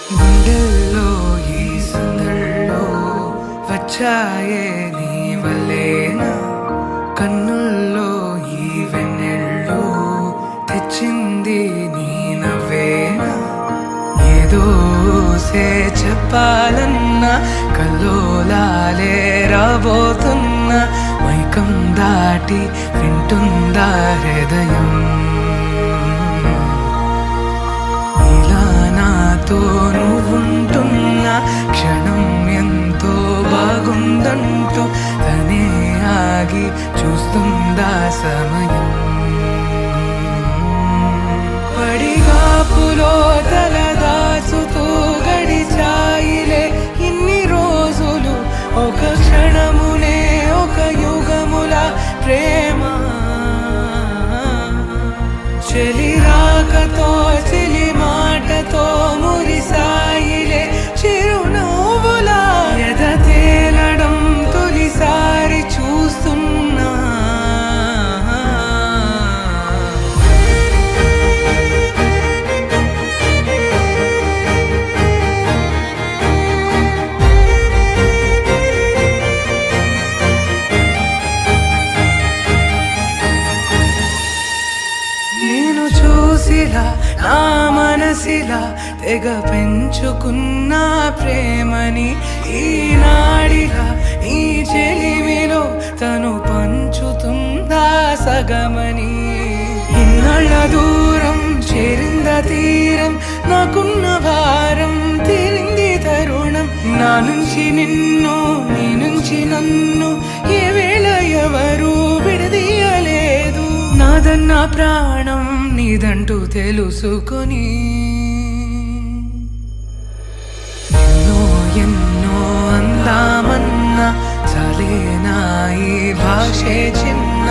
గుండెల్లో ఈ సందల్లో వచ్చాయే నీ వల్లేనా, కన్నుల్లో ఈ వెన్నెళ్ళు తెచ్చింది నీ నవ్వేనా. ఏదో చెప్పాలన్నా కల్లోలాలే రాబోతున్నా, మైకం దాటి వింటుందా హృదయం. ఇలా నాతో నువ్వుంటున్న క్షణం ఎంతో బాగుందంటూ తనే ఆగి చూస్తుందా సమయం. పడిగాపులో తలదాచుతూ గడిచాయిలే ఇన్ని రోజులు, ఒక క్షణమునే ఒక యుగముల ప్రేమ. చెలి రాకతో చెలి మాటతో మురిసాయిలే చిరునవ్వులా, ఎద తేలడం తొలిసారి చూస్తున్నా. నేను చూసిలా నా మనసిలా తెగ పెంచుకున్న ప్రేమని ఈనాడిలా ఈ చెలిమిలో తను పంచుతుందా సగమని. ఇన్నాళ్ళ దూరం చేరింద తీరం, నాకున్న భారం తీరింది తరుణం. నా నుంచి నిన్ను నీ నుంచి నన్ను ఏ వేళ ఎవరు విడదీయలేదు. నాదన్న ప్రాణం నీదంటూ తెలుసుకొని ఎన్నో ఎన్నో అందామన్నా చాలేనా ఈ భాషే చిన్న.